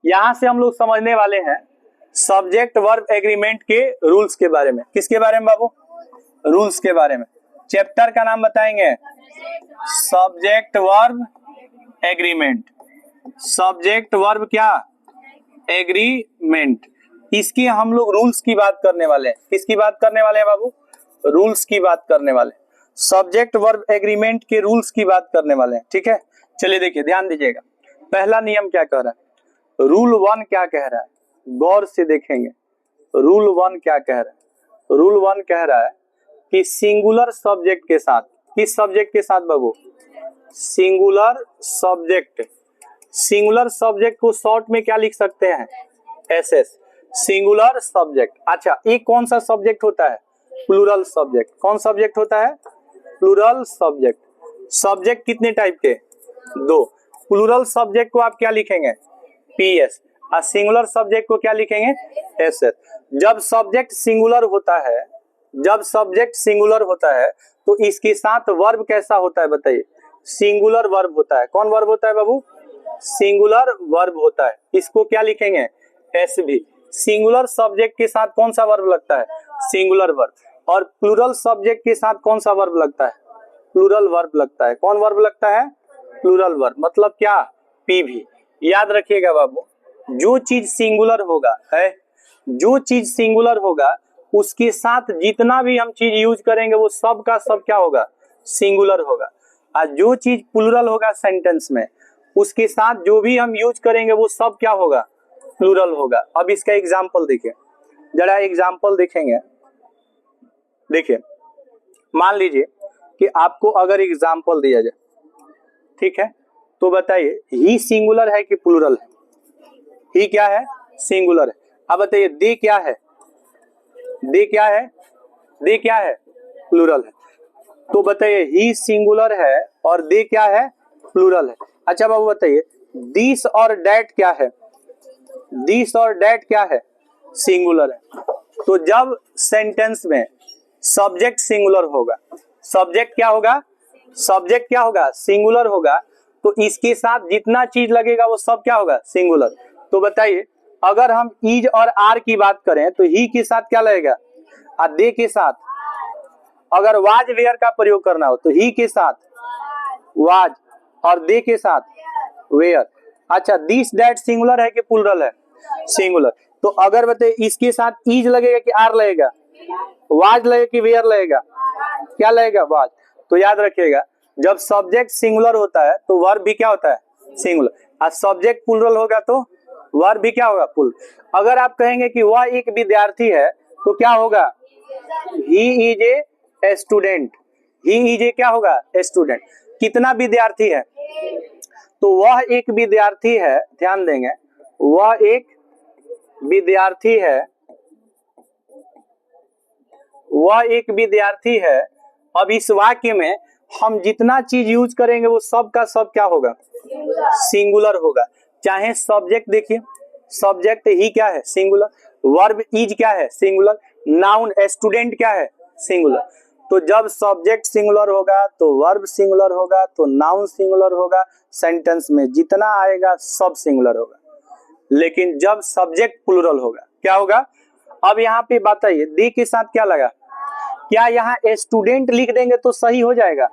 यहां से हम लोग समझने वाले हैं सब्जेक्ट वर्ब एग्रीमेंट के रूल्स के बारे में। किसके बारे में बाबू? रूल्स के बारे में। चैप्टर का नाम बताएंगे subject verb agreement. Subject verb क्या? एग्रीमेंट। इसकी हम लोग रूल्स की बात करने वाले हैं। किसकी बात करने वाले हैं बाबू? रूल्स की बात करने वाले हैं। सब्जेक्ट वर्ब एग्रीमेंट के रूल्स की बात करने वाले हैं। ठीक है, चलिए देखिए, ध्यान दीजिएगा। पहला नियम क्या कह रहा है? रूल 1 क्या कह रहा है? गौर से देखेंगे। रूल 1 क्या कह रहा है? रूल 1 कह रहा है कि सिंगुलर सब्जेक्ट के साथ, किस सब्जेक्ट के साथ बाबू? Singular subject. सिंगुलर सब्जेक्ट को शॉर्ट में क्या लिख सकते हैं? SS, singular subject. अच्छा, ये कौन सा सब्जेक्ट होता है? Plural subject. कौन सब्जेक्ट होता है? Plural subject. सब्जेक्ट कितने टाइप के? 2। प्लूरल सब्जेक्ट को आप क्या लिखेंगे? पीएस। और सिंगुलर सब्जेक्ट को क्या लिखेंगे? एसएस। जब सब्जेक्ट सिंगुलर होता है, जब सब्जेक्ट सिंगुलर होता है तो इसके साथ वर्ब कैसा होता है बताइए? सिंगुलर वर्ब होता है। कौन वर्ब होता है बाबू? सिंगुलर वर्ब होता है। इसको क्या लिखेंगे? एसवी। सिंगुलर सब्जेक्ट के साथ कौन सा वर्ब लगता है? Singular verb. और प्लूरल सब्जेक्ट के साथ कौन सा वर्ब लगता है? प्लूरल वर्ब लगता है। कौन वर्ब लगता है? Plural verb. मतलब क्या? पीवी। याद रखिएगा बाबू, जो चीज सिंगुलर होगा है, जो चीज सिंगुलर होगा उसके साथ जितना भी हम चीज यूज करेंगे वो सब का सब क्या होगा? सिंगुलर होगा। और जो चीज प्लूरल होगा सेंटेंस में, उसके साथ जो भी हम यूज करेंगे वो सब क्या होगा? प्लूरल होगा। अब इसका एग्जाम्पल देखिए, जरा एग्जाम्पल देखेंगे। देखिए, मान लीजिए कि आपको अगर एग्जाम्पल दिया जाए, ठीक है, तो बताइए ही सिंगुलर है कि प्लूरल है? ही क्या है? सिंगुलर है। अब बताइए दे क्या है? दे क्या है? दे क्या है? प्लूरल है। तो बताइए ही सिंगुलर है और दे क्या है? प्लूरल है। अच्छा बाबू बताइए दिस और डैट क्या है? दिस और डैट क्या है? सिंगुलर है। तो जब सेंटेंस में सब्जेक्ट सिंगुलर होगा, सब्जेक्ट क्या होगा? सब्जेक्ट क्या होगा? सिंगुलर होगा। तो इसके साथ जितना चीज लगेगा वो सब क्या होगा? सिंगुलर। तो बताइए अगर हम इज और आर की बात करें तो ही के साथ क्या लगेगा? और दे के साथ। अगर वाज वेयर का प्रयोग करना हो तो ही के साथ वाज और दे के साथ वेयर। अच्छा, दिस डैट सिंगुलर है कि प्लूरल है? सिंगुलर। तो अगर बताइए इसके साथ इज लगेगा कि आर लगेगा? वाज लगेगा कि वेयर लगेगा? क्या लगेगा? वाज। तो याद रखिएगा, जब सब्जेक्ट सिंगुलर होता है तो वर्ब भी क्या होता है? सिंगुलर। और सब्जेक्ट प्लूरल होगा तो वर्ब भी क्या होगा? प्लूरल। अगर आप कहेंगे कि वह एक विद्यार्थी है तो क्या होगा? He is a student. He is a क्या होगा? स्टूडेंट। कितना विद्यार्थी है? तो वह एक विद्यार्थी है। ध्यान देंगे, वह एक विद्यार्थी है, वह एक विद्यार्थी है। अब इस वाक्य में हम जितना चीज यूज करेंगे वो सब का सब क्या होगा? सिंगुलर होगा। चाहे सब्जेक्ट देखिए, सब्जेक्ट ही क्या है? सिंगुलर। वर्ब इज क्या है? सिंगुलर। नाउन स्टूडेंट क्या है? सिंगुलर। तो जब सब्जेक्ट सिंगुलर होगा तो वर्ब सिंगुलर होगा, तो नाउन सिंगुलर होगा, सेंटेंस में जितना आएगा सब सिंगुलर होगा। लेकिन जब सब्जेक्ट प्लूरल होगा क्या होगा? अब यहाँ पे बताइए दे के साथ क्या लगा? क्या यहाँ स्टूडेंट लिख देंगे तो सही हो जाएगा?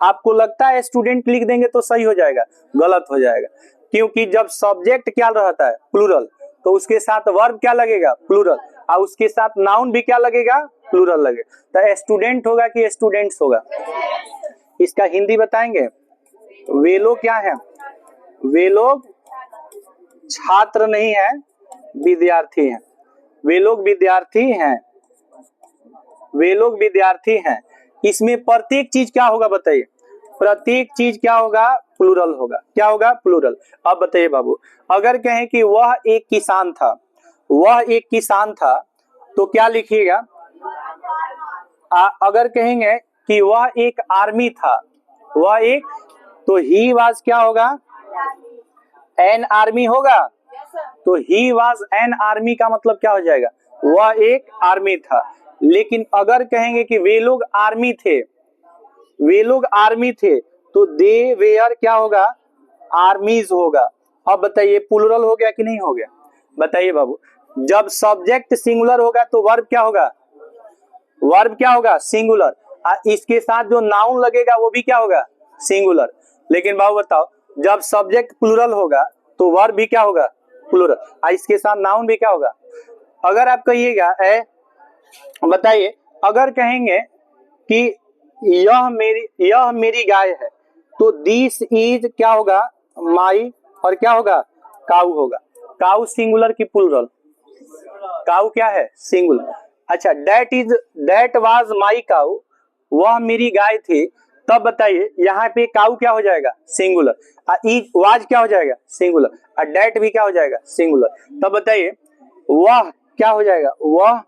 आपको लगता है स्टूडेंट लिख देंगे तो सही हो जाएगा? गलत हो जाएगा। क्योंकि जब सब्जेक्ट क्या रहता है? प्लूरल, तो उसके साथ वर्ब क्या लगेगा? प्लूरल। और उसके साथ नाउन भी क्या लगेगा? प्लूरल लगेगा। तो स्टूडेंट होगा कि स्टूडेंट्स होगा? इसका हिंदी बताएंगे। वे लोग क्या है? वे लोग छात्र नहीं है, विद्यार्थी हैं। वे लोग विद्यार्थी हैं, वे लोग विद्यार्थी हैं। इसमें प्रत्येक चीज क्या होगा बताइए? प्रत्येक चीज क्या होगा? प्लूरल होगा। क्या होगा? प्लूरल। अब बताइए बाबू, अगर कहें कि वह एक किसान था, वह एक किसान था, तो क्या लिखिएगा? अगर कहेंगे कि वह एक आर्मी था, वह एक, तो ही वाज क्या होगा? एन आर्मी होगा। तो ही वाज एन आर्मी का मतलब क्या हो जाएगा? वह एक आर्मी था। लेकिन अगर कहेंगे कि वे लोग आर्मी थे, वे लोग आर्मी थे, तो दे वेयर क्या होगा? आर्मीज होगा। अब बताइए प्लूरल हो गया कि नहीं हो गया? बताइए बाबू, जब सब्जेक्ट सिंगुलर होगा तो वर्ब क्या होगा? वर्ब क्या होगा? सिंगुलर। इसके साथ जो नाउन लगेगा वो भी क्या होगा? सिंगुलर। लेकिन बाबू बताओ, जब सब्जेक्ट प्लूरल होगा तो वर्ब भी क्या होगा? प्लूरल। इसके साथ नाउन भी क्या होगा? अगर आप कहिएगा बताइए, अगर कहेंगे कि यह मेरी गाय है तो दिस इज क्या होगा? माई, और क्या होगा? काऊ होगा। काऊ सिंगुलर की प्लूरल? काऊ क्या है? सिंगुलर। अच्छा, दैट वाज माई काऊ, वह मेरी गाय थी, तब बताइए यहाँ पे काऊ क्या हो जाएगा? सिंगुलर। इज वाज क्या हो जाएगा? सिंगुलर। और दैट भी क्या हो जाएगा? सिंगुलर। तब बताइए वह क्या हो जाएगा? वह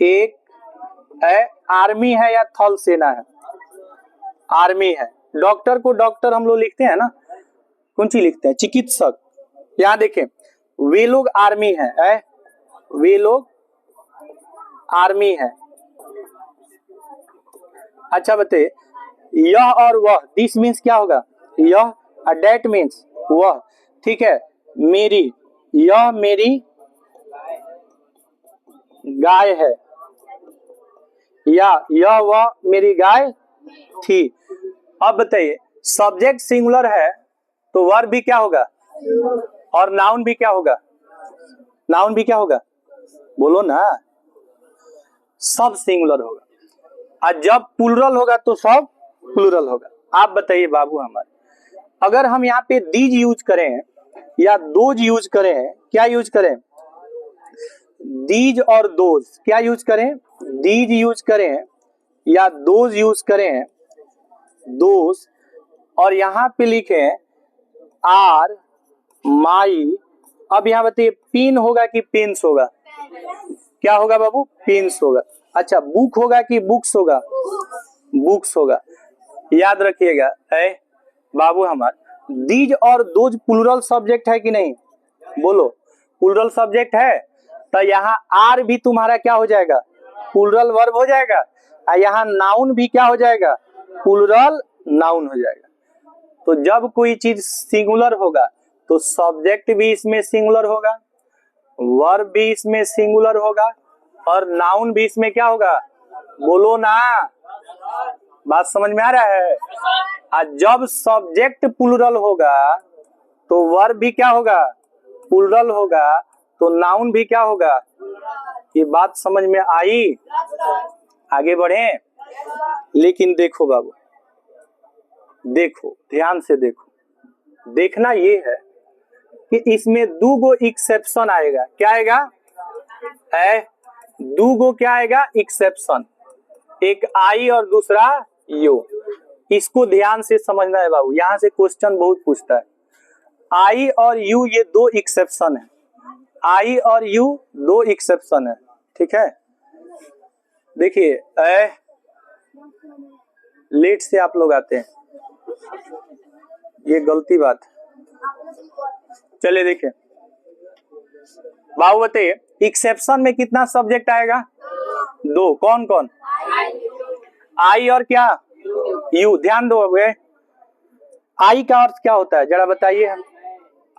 एक आर्मी है या थल सेना है? आर्मी है। डॉक्टर को डॉक्टर हम लोग लिखते हैं ना, कौन सी लिखते हैं? चिकित्सक। यहाँ देखें, वे लोग आर्मी है, वे लोग आर्मी है। अच्छा बताइए, यह और वह, दिस मीन्स क्या होगा? यह, और डेट मीन्स वह। ठीक है, मेरी, यह मेरी गाय है, या यह वह मेरी गाय थी। अब बताइए, सब्जेक्ट सिंगुलर है तो वर्ब भी क्या होगा? और नाउन भी क्या होगा? नाउन भी क्या होगा? बोलो ना, सब सिंगुलर होगा। और जब प्लूरल होगा तो सब प्लूरल होगा। आप बताइए बाबू हमारे, अगर हम यहाँ पे दीज यूज करें या दोज यूज करें, क्या यूज करें? दीज और दोज क्या यूज करें? दीज यूज करें या दोज यूज करें? दोज। और यहाँ पे लिखे आर माई। अब यहाँ बताइए, पिन होगा कि पेन्स होगा? क्या होगा बाबू? पेन्स होगा। अच्छा, बुक होगा कि बुक्स होगा? बुक्स होगा। याद रखिएगा बाबू हमार, दीज और दोज प्लूरल सब्जेक्ट है कि नहीं? बोलो, प्लूरल सब्जेक्ट है, तो यहाँ आर भी तुम्हारा क्या हो जाएगा? प्लूरल वर्ब हो जाएगा। और यहाँ नाउन भी क्या हो जाएगा? प्लूरल नाउन हो जाएगा। तो जब कोई चीज सिंगुलर होगा तो सब्जेक्ट भी इसमें सिंगुलर होगा, वर्ब भी इसमें सिंगुलर होगा, और नाउन भी इसमें क्या होगा? बोलो ना, बात समझ में आ रहा है? और जब सब्जेक्ट प्लूरल होगा तो वर्ब भी क्या होगा? प्लूरल होगा, तो नाउन भी क्या होगा? ये बात समझ में आई? आगे बढ़े। लेकिन देखो बाबू, देखो ध्यान से देखो, देखना ये है कि इसमें दो गो एक्सेप्शन आएगा। क्या आएगा? दो गो क्या आएगा? एक्सेप्शन। एक आई और दूसरा यू। इसको ध्यान से समझना है बाबू, यहां से क्वेश्चन बहुत पूछता है। आई और यू ये दो एक्सेप्शन है, आई और यू दो एक्सेप्शन है। ठीक है, देखिए लेट से आप लोग आते हैं, ये गलती बात है। चलिए देखिए बाबू, बताइए एक्सेप्शन में कितना सब्जेक्ट आएगा? दो। कौन कौन? आई और क्या? यू। ध्यान दो। अब आई का अर्थ क्या होता है जरा बताइए हम।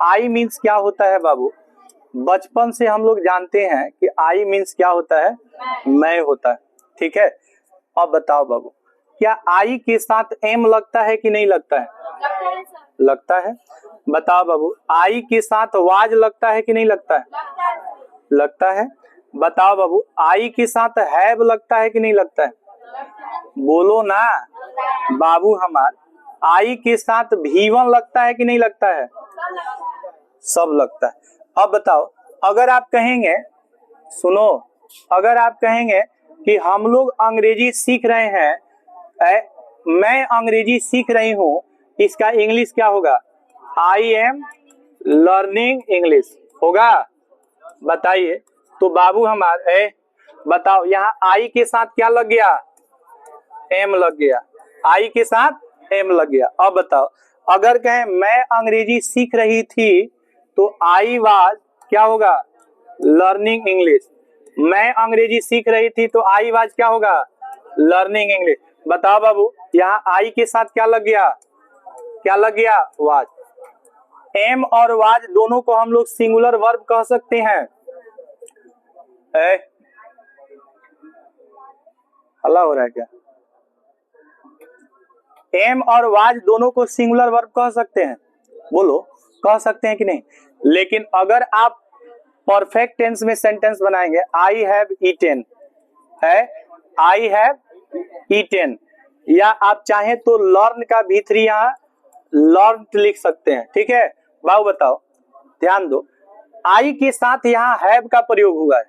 आई मीन्स क्या होता है बाबू? बचपन से हम लोग जानते हैं कि आई मीन्स क्या होता है? मैं होता है। ठीक है, अब बताओ बाबू, क्या आई के साथ एम लगता है कि नहीं लगता है? लगता है। बताओ बाबू, आई के साथ वाज लगता है कि नहीं लगता है? लगता है। बताओ बाबू, आई के साथ हैव लगता है कि नहीं लगता है? बोलो ना बाबू हमार, आई के साथ भी1 लगता है कि नहीं लगता है? सब लगता है। अब बताओ, अगर आप कहेंगे, सुनो, अगर आप कहेंगे कि हम लोग अंग्रेजी सीख रहे हैं, मैं अंग्रेजी सीख रही हूं, इसका इंग्लिश क्या होगा? आई एम लर्निंग इंग्लिश होगा। बताइए, तो बाबू हमारे बताओ, यहाँ आई के साथ क्या लग गया? एम लग गया। आई के साथ एम लग गया। अब बताओ, अगर कहें मैं अंग्रेजी सीख रही थी तो आई वाज क्या होगा? Learning English. मैं अंग्रेजी सीख रही थी तो आई वाज क्या होगा? Learning English. बताओ बाबू, यहाँ आई के साथ क्या लग गया? क्या लग गया? वाज। एम और वाज दोनों को हम लोग सिंगुलर वर्ब कह सकते हैं। हल्ला हो रहा है क्या? एम और वाज दोनों को सिंगुलर वर्ब कह सकते हैं, बोलो कह सकते हैं कि नहीं? लेकिन अगर आप परफेक्ट टेंस में सेंटेंस बनाएंगे, आई हैव ईटेन है, आई हैव ईटेन, या आप चाहें तो लर्न का भीतरी यहाँ लर्न लिख सकते हैं। ठीक है बाबू, बताओ ध्यान दो, आई के साथ यहाँ हैव का प्रयोग हुआ है।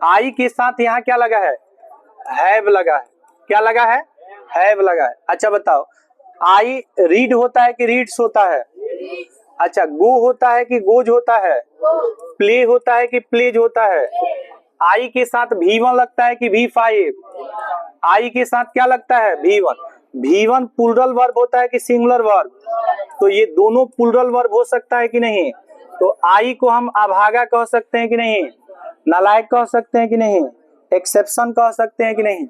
आई के साथ यहाँ क्या लगा है? हैव लगा है। क्या लगा है? हैव लगा है। अच्छा बताओ, आई रीड होता है कि रीड्स होता है? अच्छा, गो होता है कि गोज होता है? प्ले होता है कि प्लेज होता है? आई के साथ V1 लगता है कि V5? आई के साथ क्या लगता है? V1। V1 प्लूरल वर्ब होता है कि सिंगुलर वर्ब? तो ये दोनों प्लूरल वर्ब हो सकता है कि नहीं? तो आई को हम अभागा कह सकते हैं कि नहीं? नालायक कह सकते हैं कि नहीं? एक्सेप्शन कह सकते हैं कि नहीं?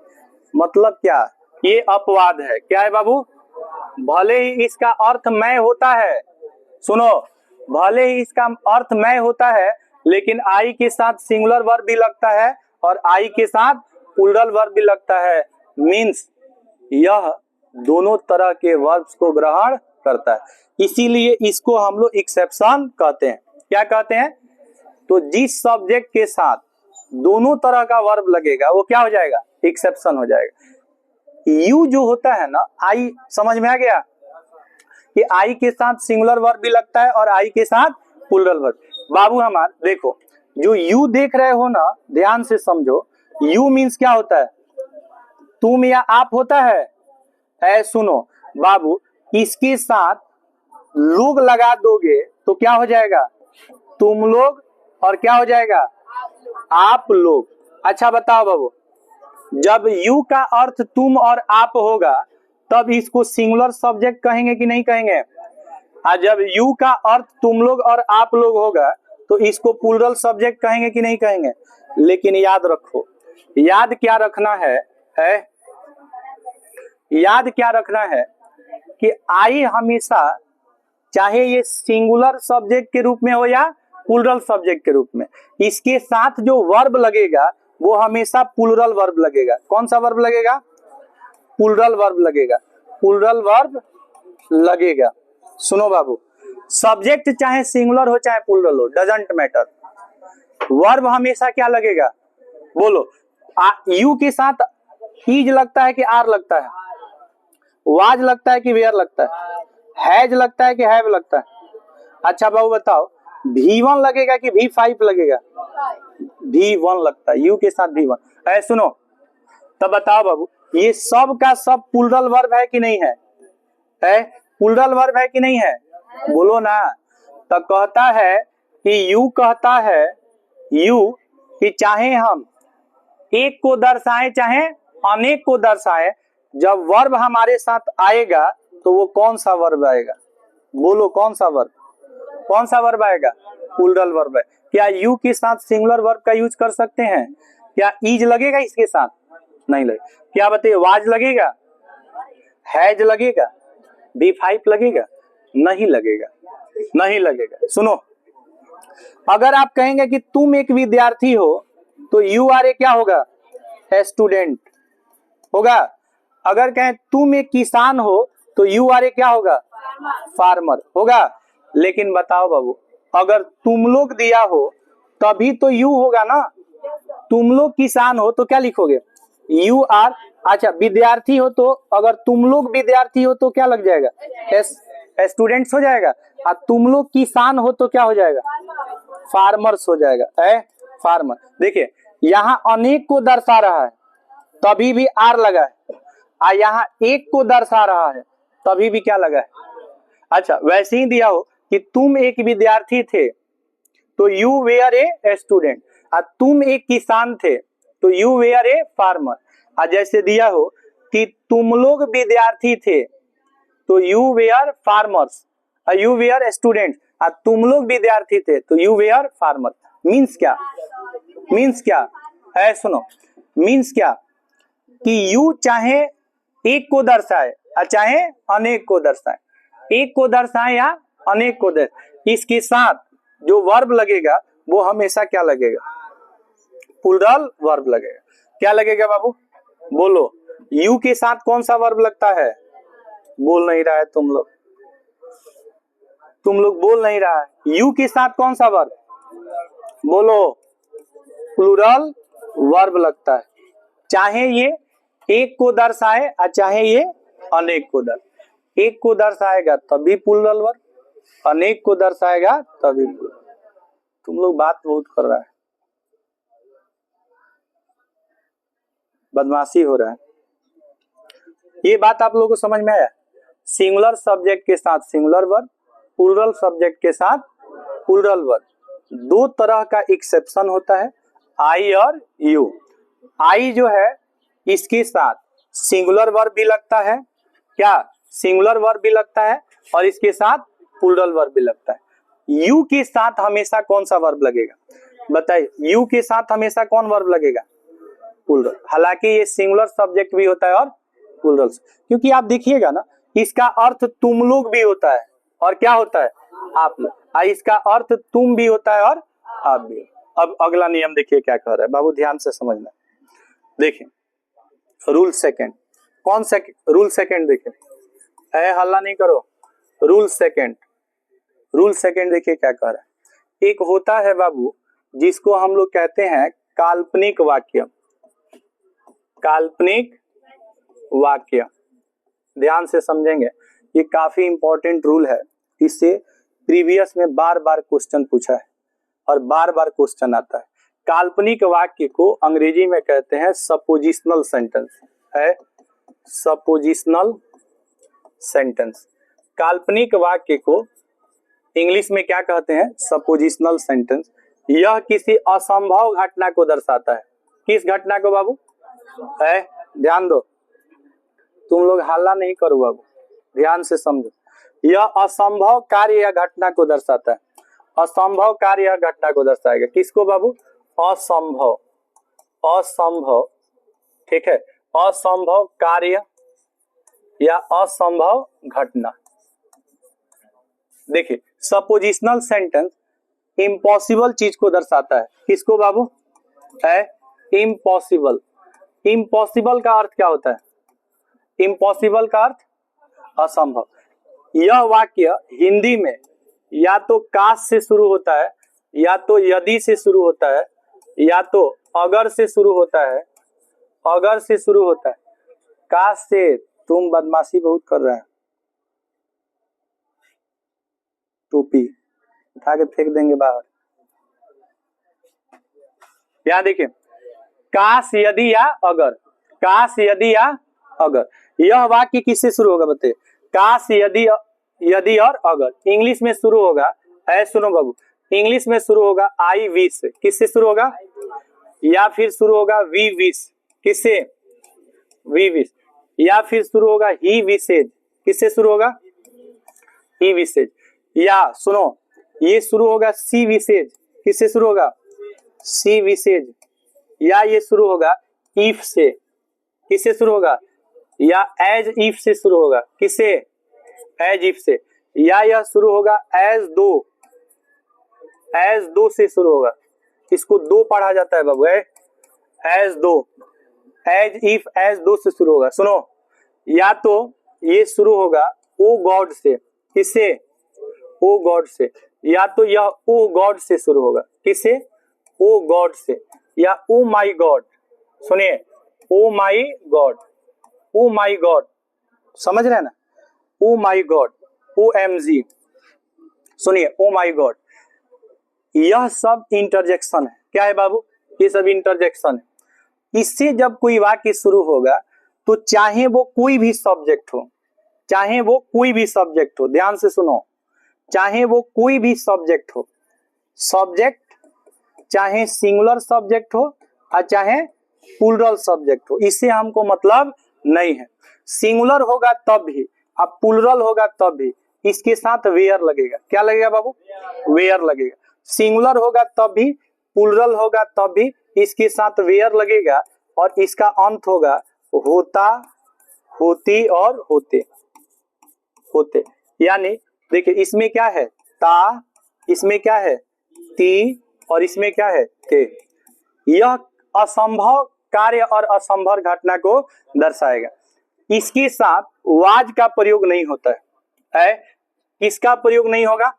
मतलब क्या? ये अपवाद है। क्या है बाबू? भले ही इसका अर्थ मैं होता है, सुनो, भले ही इसका अर्थ मैं होता है, लेकिन आई के साथ सिंगुलर वर्ब भी लगता है और आई के साथ प्लूरल वर्ब भी लगता है। मींस यह दोनों तरह के वर्ब्स को ग्रहण करता है, इसीलिए इसको हम लोग एक्सेप्शन कहते हैं। क्या कहते हैं? तो जिस सब्जेक्ट के साथ दोनों तरह का वर्ब लगेगा वो क्या हो जाएगा? एक्सेप्शन हो जाएगा। यू जो होता है ना, आई समझ में आ गया कि आई के साथ सिंगुलर वर्ब भी लगता है और आई के साथ प्लूरल वर्ब। बाबू हमार देखो, जो यू देख रहे हो ना, ध्यान से समझो, यू मीन्स क्या होता है? तुम या आप होता है। सुनो बाबू, इसके साथ लोग लगा दोगे तो क्या हो जाएगा? तुम लोग, और क्या हो जाएगा? आप लोग। अच्छा बताओ बाबू, जब यू का अर्थ तुम और आप होगा तब इसको सिंगुलर सब्जेक्ट कहेंगे कि नहीं कहेंगे? और जब यू का अर्थ तुम लोग और आप लोग होगा तो इसको प्लूरल सब्जेक्ट कहेंगे कि नहीं कहेंगे? लेकिन याद रखो, याद क्या रखना है? याद क्या रखना है कि आई हमेशा, चाहे ये सिंगुलर सब्जेक्ट के रूप में हो या प्लूरल सब्जेक्ट के रूप में, इसके साथ जो वर्ब लगेगा वो हमेशा प्लूरल वर्ब लगेगा। कौन सा वर्ब लगेगा? प्लूरल वर्ब लगेगा। प्लूरल वर्ब लगेगा। सुनो बाबू, सब्जेक्ट चाहे सिंगुलर हो चाहे प्लूरल हो, डजंट मैटर, वर्ब हमेशा क्या लगेगा? बोलो, यू के साथ इज लगता है कि आर लगता है? वाज लगता है कि वेयर लगता है? हैज लगता है कि हैव लगता है? अच्छा बाबू बताओ, V1 लगेगा कि V5 लगेगा? V1 लगता है, यू के साथ V1। ऐ सुनो, तब बताओ बाबू, ये सब का सब प्लूरल वर्ब है कि नहीं है? प्लूरल वर्ब है कि नहीं है? बोलो ना। तो कहता है कि यू कहता है, यू कि चाहे हम एक को दर्शाएं चाहे अनेक को दर्शाएं, जब वर्ब हमारे साथ आएगा तो वो कौन सा वर्ब आएगा? बोलो कौन सा वर्ब? कौन सा वर्ब आएगा? प्लूरल वर्ब है। क्या यू के साथ सिंगुलर वर्ब का यूज कर सकते हैं? क्या इज लगेगा इसके साथ? नहीं लगेगा। क्या बताइए, वाज लगेगा? हैज लगेगा? V5 लगेगा? नहीं लगेगा, नहीं लगेगा। सुनो, अगर आप कहेंगे कि तुम एक विद्यार्थी हो तो यू आर ए क्या होगा? स्टूडेंट होगा। अगर कहें तुम एक किसान हो तो यू आर ए क्या होगा? फार्मर होगा। लेकिन बताओ बाबू, अगर तुम लोग दिया हो तभी तो यू होगा ना। तुम लोग किसान हो तो क्या लिखोगे? You are. अच्छा, विद्यार्थी हो तो, अगर तुम लोग विद्यार्थी हो तो क्या लग जाएगा? स्टूडेंट्स हो जाएगा। और तुम लोग किसान हो तो क्या हो जाएगा? फार्मर्स हो जाएगा। फार्मर। देखिए, यहाँ अनेक को दर्शा रहा है तभी भी आर लगा है, और यहाँ एक को दर्शा रहा है तभी भी क्या लगा है? अच्छा, वैसे ही दिया हो कि तुम एक विद्यार्थी थे तो यू वेयर ए स्टूडेंट, और तुम एक किसान थे तो यू वेयर ए फार्मर। और जैसे दिया हो कि तुम लोग विद्यार्थी थे तो यू वेयर फार्मर्स, और यू वेयर स्टूडेंट, और तुम लोग विद्यार्थी थे तो यू वेयर फार्मर। मीन्स क्या? मीन्स क्या है? सुनो, मीन्स क्या कि यू चाहे एक को दर्शाए और चाहे अनेक को दर्शाए, एक को दर्शाए या अनेक को दर्शाए, इसके साथ जो वर्ब लगेगा वो हमेशा क्या लगेगा, प्लूरल वर्ब लगेगा। क्या लगेगा बाबू, बोलो। यू के साथ कौन सा वर्ब लगता है, बोल नहीं रहा है तुम लोग बोल नहीं रहा है। यू के साथ कौन सा वर्ब, बोलो, प्लूरल वर्ब लगता है। चाहे ये एक को दर्शाए और चाहे ये अनेक को दर्शाए। एक को दर्शाएगा तभी प्लूरल वर्ब, अनेक को दर्शाएगा तभी प्लूरल। तुम लोग बात बहुत कर रहा है, बदमाशी हो रहा है। ये बात आप लोगों को समझ में आया। सिंगुलर सब्जेक्ट के साथ सिंगुलर वर्ब, प्लूरल सब्जेक्ट के साथ प्लूरल वर्ब। दो तरह का एक्सेप्शन होता है, आई और यू। आई जो है इसके साथ सिंगुलर वर्ब भी लगता है, क्या, सिंगुलर वर्ब भी लगता है, और इसके साथ प्लूरल वर्ब भी लगता है। यू के साथ हमेशा कौन सा वर्ब लगेगा, बताइए। यू के साथ हमेशा कौन वर्ब लगेगा, प्लूरल। हालांकि ये सिंगुलर सब्जेक्ट भी होता है और प्लूरल, क्योंकि आप देखिएगा ना, इसका अर्थ तुम लोग भी होता है और क्या होता है, आप लोग। इसका अर्थ तुम भी होता है और आप भी। अब अगला नियम देखिए क्या कह रहा है बाबू, ध्यान से समझना। देखिए रूल सेकंड, कौन सा रूल सेकंड, देखिए, हल्ला नहीं करो। रूल सेकंड, रूल सेकंड देखिए क्या कह रहा है। एक होता है बाबू जिसको हम लोग कहते हैं काल्पनिक वाक्य। काल्पनिक वाक्य, ध्यान से समझेंगे, ये काफी इंपॉर्टेंट रूल है। इससे प्रीवियस में बार बार क्वेश्चन पूछा है और बार बार क्वेश्चन आता है। काल्पनिक वाक्य को अंग्रेजी में कहते हैं सपोजिशनल सेंटेंस, है सपोजिशनल सेंटेंस। काल्पनिक वाक्य को इंग्लिश में क्या कहते हैं, सपोजिशनल सेंटेंस। यह किसी असंभव घटना को दर्शाता है। किस घटना को बाबू, है, ध्यान दो, तुम लोग हल्ला नहीं करो बाबू, ध्यान से समझो। यह असंभव कार्य या घटना को दर्शाता है। असंभव कार्य या घटना को दर्शाएगा। किसको बाबू, असंभव, असंभव, ठीक है, असंभव कार्य या असंभव घटना। देखिए सपोजिशनल सेंटेंस इम्पॉसिबल चीज को दर्शाता है। किसको बाबू, है इम्पॉसिबल। इम्पॉसिबल का अर्थ क्या होता है, इम्पॉसिबल का अर्थ असंभव। यह वाक्य हिंदी में या तो काश से शुरू होता है, या तो यदि से शुरू होता है, या तो अगर से शुरू होता है, अगर से शुरू होता है। काश से, तुम बदमाशी बहुत कर रहे हैं, टोपी उठा के फेंक देंगे बाहर। यहाँ देखिए, काश, यदि या अगर, काश, यदि या अगर। यह वाक्य किससे शुरू होगा बताइए, काश, यदि, यदि और अगर। इंग्लिश में शुरू होगा, है, सुनो बाबू, इंग्लिश में शुरू होगा आई विश। किससे शुरू होगा, या फिर शुरू होगा वी विश। किससे, वी विश। या फिर शुरू होगा ही विशेज। किससे शुरू होगा, ही विशेज। या सुनो, ये शुरू होगा सी विशेज। किससे शुरू होगा, सी विशेज। या ये शुरू होगा इफ से। किससे शुरू होगा, या एज इफ से शुरू होगा। किससे, एज इफ से। या यह शुरू होगा एज दो, एज दो से शुरू होगा। इसको दो पढ़ा जाता है बाबू, एज दो, एज इफ, एज दो से शुरू होगा। सुनो, या तो ये शुरू होगा ओ गॉड से। किससे, ओ गॉड से। या तो यह ओ गॉड से शुरू होगा। किससे, ओ गॉड से। या ओ माई गॉड, सुनिए, ओ माई गॉड, ओ माई गॉड, समझ रहे हैं ना, ओ माई गॉड, ओ एम जी, सुनिए, ओ माई गॉड। यह सब इंटरजेक्शन है। क्या है बाबू, ये सब इंटरजेक्शन है। इससे जब कोई वाक्य शुरू होगा तो चाहे वो कोई भी सब्जेक्ट हो, चाहे वो कोई भी सब्जेक्ट हो, ध्यान से सुनो, चाहे वो कोई भी सब्जेक्ट हो, सब्जेक्ट चाहे सिंगुलर सब्जेक्ट हो और चाहे प्लूरल सब्जेक्ट हो, इससे हमको मतलब नहीं है। सिंगुलर होगा तब भी, अब प्लूरल होगा तब भी इसके साथ वेयर लगेगा। क्या लगेगा बाबू, वेयर लगेगा। सिंगुलर होगा तब भी, प्लूरल होगा तब भी इसके साथ वेयर लगेगा, और इसका अंत होगा होता, होती और होते, होते। यानी देखिए इसमें क्या है, ता, इसमें क्या है ती और इसमें क्या है के। यह असंभव कार्य और असंभव घटना को दर्शाएगा। इसके साथ वाज का प्रयोग नहीं होता है। किसका प्रयोग नहीं होगा?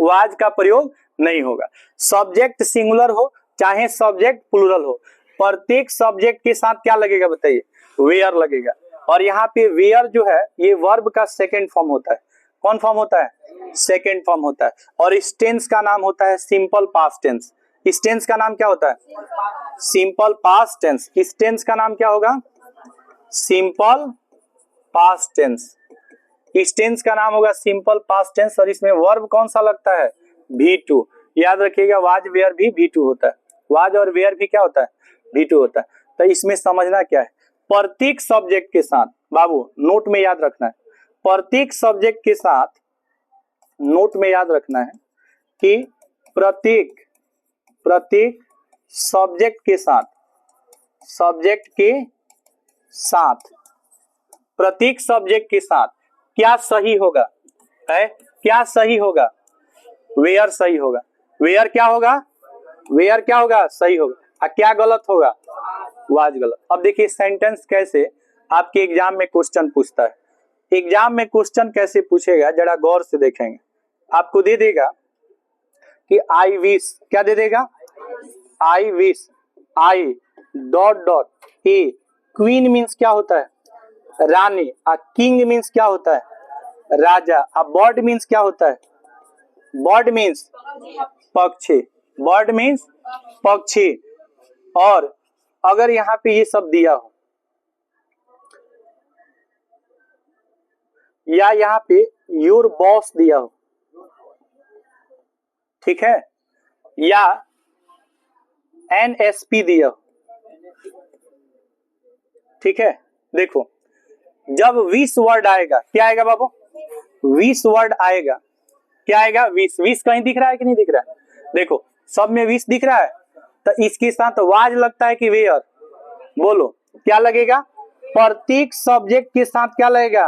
वाज का प्रयोग नहीं होगा। सब्जेक्ट सिंगुलर हो चाहे सब्जेक्ट प्लूरल हो, प्रत्येक सब्जेक्ट के साथ क्या लगेगा बताइए? वेयर लगेगा। और यहाँ पे वेयर जो है ये वर्ब का सेकेंड फॉर्म होता है। कौन फॉर्म होता है? सेकेंड फॉर्म होता है। और इस टेंस का नाम होता है सिंपल पास्ट टेंस। इस टेंस का नाम क्या होता है? Simple past tense. इस टेंस का नाम क्या होगा? Simple past tense. इस टेंस का नाम होगा सिंपल पास्ट टेंस। और इसमें वर्ब कौन सा लगता है? V2। याद रखिएगा वाज वेयर भी V2 होता है। वाज और वेयर भी क्या होता है? V2 होता है। तो इसमें समझना क्या है, प्रत्येक सब्जेक्ट के साथ, बाबू नोट में याद रखना है, प्रत्येक सब्जेक्ट के साथ नोट में याद रखना है कि प्रत्येक सब्जेक्ट के साथ प्रत्येक सब्जेक्ट के साथ क्या सही होगा? है क्या सही होगा? वेयर सही होगा। वेयर क्या होगा? वेयर क्या होगा? सही होगा। और क्या गलत होगा? वाज गलत। अब देखिए सेंटेंस कैसे आपके एग्जाम में क्वेश्चन पूछता है। एग्जाम में क्वेश्चन कैसे पूछेगा जरा गौर से देखेंगे। आपको दे देगा कि आई विश, क्या दे देगा? आई wish, I dot dot A, queen means क्या होता है? रानी। आ किंग मीन्स क्या होता है? राजा। आ बर्ड मीन्स क्या होता है? बर्ड मीन्स पक्षी। बर्ड मीन्स पक्षी। और अगर यहाँ पे ये सब दिया हो या यहाँ पे योर बॉस दिया हो, ठीक है, या NSP दिया हो, ठीक है, देखो जब विश वर्ड आएगा क्या आएगा बाबू? विश वर्ड आएगा। क्या आएगा? विश। विश कहीं दिख रहा है कि नहीं दिख रहा है? देखो सब में विश दिख रहा है। तो इसके साथ वाज लगता है कि वेयर? बोलो क्या लगेगा? प्रत्येक सब्जेक्ट के साथ क्या लगेगा?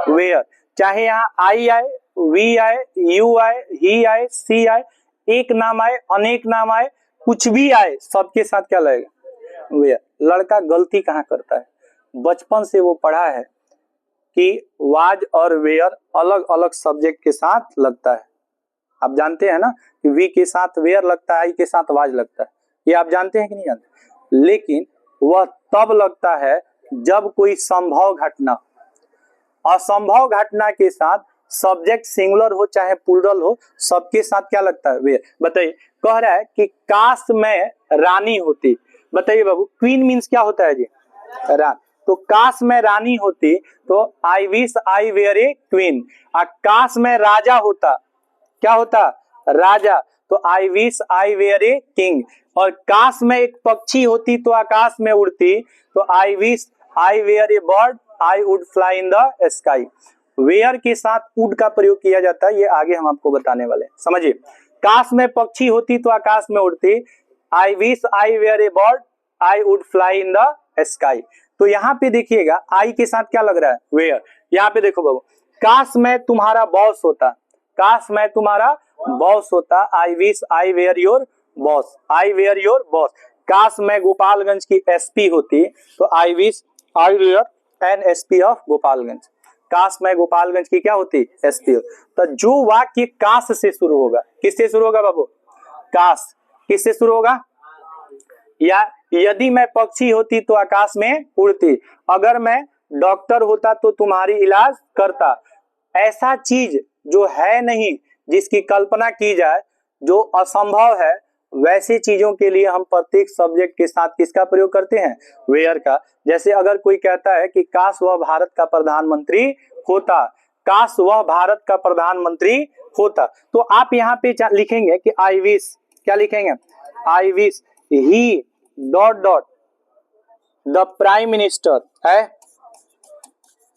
वेयर। चाहे यहाँ आई आए, वी आए, यू आए, ही आए, सी आए, एक नाम आए, अनेक नाम आए, कुछ भी आए, सबके साथ क्या लगेगा? वेयर। लड़का गलती कहाँ करता है? बचपन से वो पढ़ा है कि वाज और वेयर अलग अलग सब्जेक्ट के साथ लगता है। आप जानते हैं ना कि वी के साथ वेयर लगता है, आई के साथ वाज लगता है। ये आप जानते हैं कि नहीं जानते? लेकिन वह तब लगता है जब कोई संभव घटना, असंभव घटना के साथ सब्जेक्ट सिंगुलर हो चाहे प्लूरल हो, सबके साथ क्या लगता है? वेयर। बताइए, कह रहा है कि काश मैं रानी होती। बताइए बाबू, क्वीन मीन्स क्या होता है जी? रानी। तो काश मैं रानी होती तो I wish I were a queen. काश मैं राजा होता, क्या होता? राजा। तो I wish I were a king. और काश मैं एक पक्षी होती तो आकाश में उड़ती, तो I wish I were a bird I would fly in the sky. Were के साथ वुड का प्रयोग किया जाता है, ये आगे हम आपको बताने वाले हैं, समझिए। काश मैं पक्षी होती तो आकाश में उड़ती, I wish I were a bird I would fly in the sky. तो यहाँ पे देखिएगा आई के साथ क्या लग रहा है? वेयर। यहाँ पे देखो बाबू, काश मैं तुम्हारा बॉस होता, काश मैं तुम्हारा बॉस होता, I wish I were your boss, I were your boss. काश मैं गोपालगंज की SP होती तो I wish I were NSP of Gopalganj. काश मैं गोपालगंज की क्या होती? SP। तो जो वाक्य काश से शुरू होगा, किससे शुरू होगा बाबू? काश। किससे शुरू होगा? या यदि मैं पक्षी होती तो आकाश में उड़ती, अगर मैं डॉक्टर होता तो तुम्हारी इलाज करता। ऐसा चीज जो है नहीं, जिसकी कल्पना की जाए, जो असंभव है, वैसी चीजों के लिए हम प्रत्येक सब्जेक्ट के साथ किसका प्रयोग करते हैं? वेयर का। जैसे अगर कोई कहता है कि काश वह भारत का प्रधानमंत्री होता, काश वह भारत का प्रधानमंत्री होता, तो आप यहाँ पे लिखेंगे कि आई विश, क्या लिखेंगे? I wish he dot dot the prime minister है,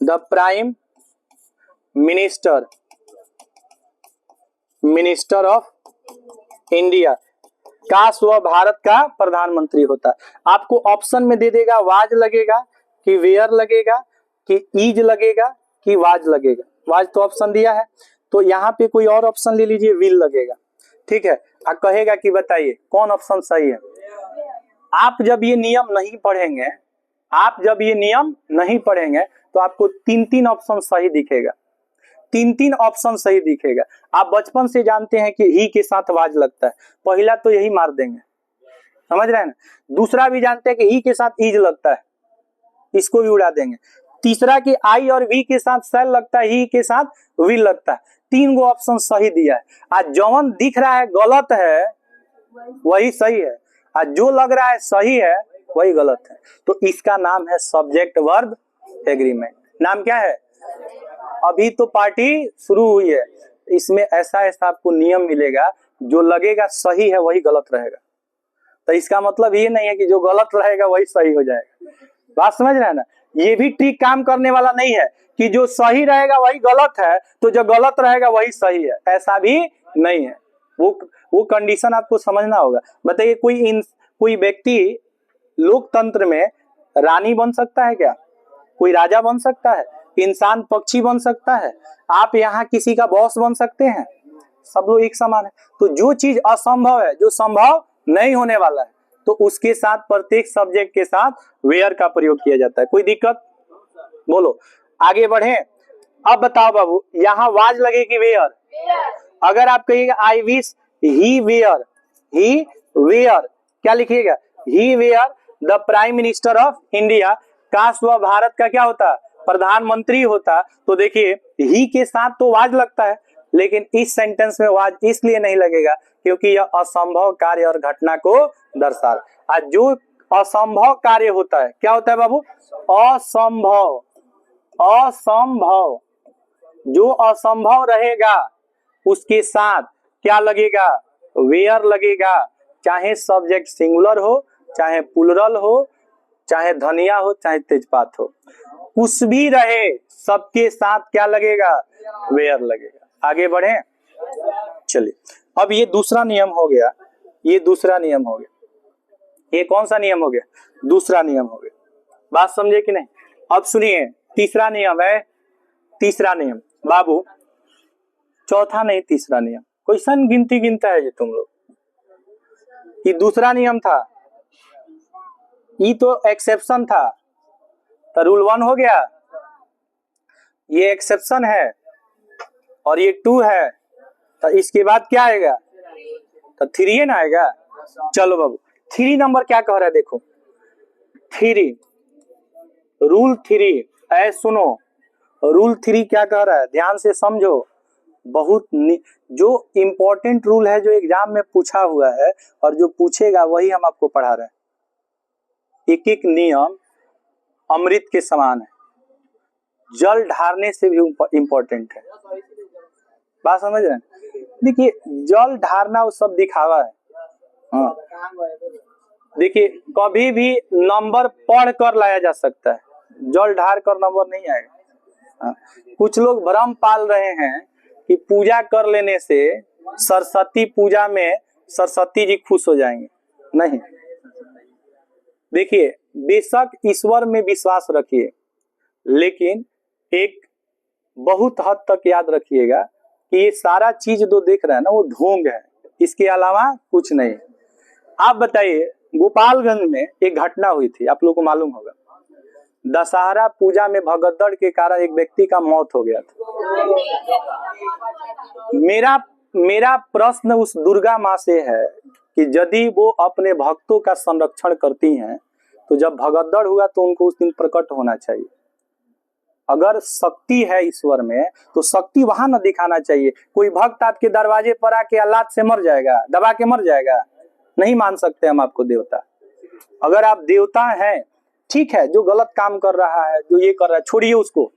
the prime minister, minister of India, काश वह भारत का प्रधानमंत्री होता। आपको ऑप्शन में दे देगा वाज लगेगा कि वेयर लगेगा कि ईज लगेगा कि वाज लगेगा। वाज तो ऑप्शन दिया है। तो यहाँ पे कोई और ऑप्शन ले लीजिए, विल लगेगा, ठीक है। आप कहेगा कि बताइए कौन ऑप्शन सही है। आप जब ये नियम नहीं पढ़ेंगे, आप जब ये नियम नहीं पढ़ेंगे तो आपको 3-3 ऑप्शन सही दिखेगा, 3-3 ऑप्शन सही दिखेगा। आप बचपन से जानते हैं कि ही के साथ वाज लगता है, पहला तो यही मार देंगे, समझ रहे हैं ना। दूसरा भी जानते हैं कि ही के साथ इज लगता है, इसको भी उड़ा देंगे। तीसरा कि आई और वी के साथ सेल लगता है, ही के साथ विल लगता है। 3 गो ऑप्शन सही दिया है। आज जौन दिख रहा है गलत है वही सही है, आज जो लग रहा है सही है वही गलत है। तो इसका नाम है सब्जेक्ट वर्ब एग्रीमेंट। नाम क्या है? अभी तो पार्टी शुरू हुई है, इसमें ऐसा ऐसा आपको नियम मिलेगा, जो लगेगा सही है वही गलत रहेगा। तो इसका मतलब ये नहीं है कि जो गलत रहेगा वही सही हो जाएगा। बात समझ रहे हैं ना। ये भी ट्रिक काम करने वाला नहीं है कि जो सही रहेगा वही गलत है तो जो गलत रहेगा वही सही है, ऐसा भी नहीं है। वो कंडीशन आपको समझना होगा। बताइए कोई व्यक्ति लोकतंत्र में रानी बन सकता है क्या? कोई राजा बन सकता है? इंसान पक्षी बन सकता है? आप यहाँ किसी का बॉस बन सकते हैं? सब लोग एक समान है। तो जो चीज असंभव है, जो संभव नहीं होने वाला है, तो उसके साथ प्रत्येक सब्जेक्ट के साथ वेयर का प्रयोग किया जाता है। कोई दिक्कत? बोलो, आगे बढ़े। अब बताओ बाबू, यहाँ वाज लगेगी वेयर। अगर आप कहिएगा I wish he were, he were, क्या लिखिएगा? He were the prime minister of India. काश वह भारत का क्या होता? प्रधानमंत्री होता। तो देखिए ही के साथ तो वाज लगता है, लेकिन इस सेंटेंस में वाज इसलिए नहीं लगेगा क्योंकि यह असंभव कार्य और घटना को दर्शा रहा है। आज जो असंभव कार्य होता है क्या होता है बाबू? असंभव। असंभव, जो असंभव रहेगा उसके साथ क्या लगेगा? वेयर लगेगा। चाहे सब्जेक्ट सिंगुलर हो, चाहे प्लुरल हो, चाहे धनिया हो, चाहे तेजपात हो, कुछ भी रहे सबके साथ क्या लगेगा? वेयर लगेगा। आगे बढ़े, चलिए। अब ये दूसरा नियम हो गया, ये दूसरा नियम हो गया। ये कौन सा नियम हो गया? दूसरा नियम हो गया। बात समझे कि नहीं? अब सुनिए, तीसरा नियम है। तीसरा नियम बाबू, चौथा नहीं तीसरा नियम। क्वेश्चन गिनती गिनता है ये तुम लोग। ये दूसरा नियम था, ये तो एक्सेप्शन था। तो रूल 1 हो गया, ये एक्सेप्शन है और ये 2 है। तो इसके बाद क्या आएगा? तो 3 ना आएगा। चलो बाबू, 3 नंबर क्या कह रहा है देखो। 3 रूल 3 ऐ सुनो, रूल 3 क्या कह रहा है ध्यान से समझो। बहुत जो इंपॉर्टेंट रूल है, जो एग्जाम में पूछा हुआ है और जो पूछेगा वही हम आपको पढ़ा रहे हैं। एक एक नियम अमृत के समान है, जल ढारने से भी इंपॉर्टेंट है। बात समझ रहे हैं? देखिए जल ढारना वो सब दिखावा है। हाँ, देखिए कभी भी नंबर पढ़ कर लाया जा सकता है, जल ढार कर नंबर नहीं आएगा। हाँ, कुछ लोग भ्रम पाल रहे हैं कि पूजा कर लेने से सरस्वती पूजा में सरस्वती जी खुश हो जाएंगे। नहीं, देखिए बेशक ईश्वर में विश्वास रखिए, लेकिन एक बहुत हद तक याद रखिएगा कि ये सारा चीज जो देख रहे हैं ना वो ढोंग है, इसके अलावा कुछ नहीं। आप बताइए, गोपालगंज में एक घटना हुई थी, आप लोगों को मालूम होगा। दशहरा पूजा में भगदड़ के कारण एक व्यक्ति का मौत हो गया था। मेरा प्रश्न उस दुर्गा माँ से है कि यदि वो अपने भक्तों का संरक्षण करती हैं तो जब भगदड़ हुआ तो उनको उस दिन प्रकट होना चाहिए। अगर शक्ति है ईश्वर में तो शक्ति वहां न दिखाना चाहिए। कोई भक्त आपके दरवाजे पर आके औलाद से मर जाएगा, दबा के मर जाएगा, नहीं मान सकते हम आपको देवता। अगर आप देवता हैं, ठीक है, जो गलत काम कर रहा है, जो ये कर रहा है, छोड़िए उसको।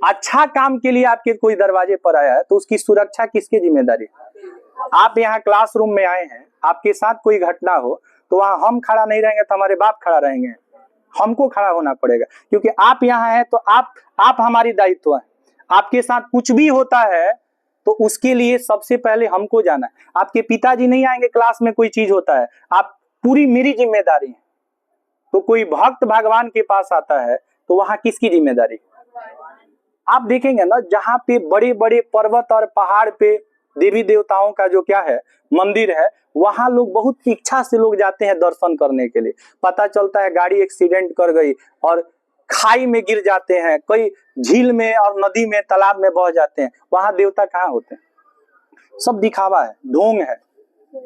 अच्छा काम के लिए आपके कोई दरवाजे पर आया है तो उसकी सुरक्षा किसकी जिम्मेदारी? आप यहाँ क्लासरूम में आए हैं, आपके साथ कोई घटना हो तो वहां हम खड़ा नहीं रहेंगे तो हमारे बाप खड़ा रहेंगे, हमको खड़ा होना पड़ेगा, क्योंकि आप यहाँ हैं तो आप हमारी दायित्व है। आपके साथ कुछ भी होता है तो उसके लिए सबसे पहले हमको जाना है। आपके पिताजी नहीं आएंगे, क्लास में कोई चीज होता है, आप पूरी मेरी जिम्मेदारी है। तो कोई भक्त भगवान के पास आता है तो वहां किसकी जिम्मेदारी? आप देखेंगे ना, जहाँ पे बड़े बड़े पर्वत और पहाड़ पे देवी देवताओं का जो क्या है मंदिर है, वहां लोग बहुत इच्छा से लोग जाते हैं दर्शन करने के लिए। पता चलता है गाड़ी एक्सीडेंट कर गई और खाई में गिर जाते हैं, कई झील में और नदी में तालाब में बह जाते हैं, वहां देवता कहाँ होते हैं? सब दिखावा है, ढोंग है।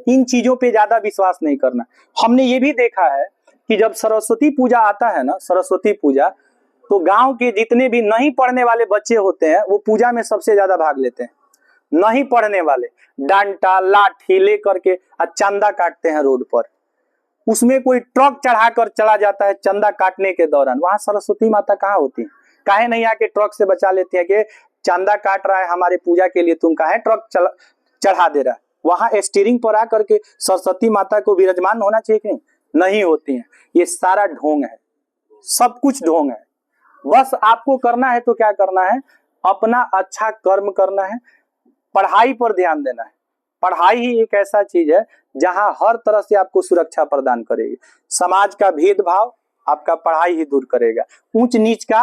इन चीजों पे ज्यादा विश्वास नहीं करना। हमने ये भी देखा है कि जब सरस्वती पूजा आता है ना, सरस्वती पूजा, तो गांव के जितने भी नहीं पढ़ने वाले बच्चे होते हैं वो पूजा में सबसे ज्यादा भाग लेते हैं। नहीं पढ़ने वाले डांटा लाठी लेकर के चंदा काटते हैं रोड पर। उसमें कोई ट्रक चढ़ाकर चला जाता है चंदा काटने के दौरान। वहां सरस्वती माता कहाँ होती है? काहे नहीं आके ट्रक से बचा लेती है कि चंदा काट रहा है हमारे पूजा के लिए, तुम काहे ट्रक चढ़ा दे रहा है? वहां स्टीयरिंग पर आकर के सरस्वती माता को विराजमान होना चाहिए कि नहीं होती है। ये सारा ढोंग है, सब कुछ ढोंग है। बस आपको करना है तो क्या करना है, अपना अच्छा कर्म करना है, पढ़ाई पर ध्यान देना है। पढ़ाई ही एक ऐसा चीज है जहां हर तरह से आपको सुरक्षा प्रदान करेगी। समाज का भेदभाव आपका पढ़ाई ही दूर करेगा, ऊंच नीच का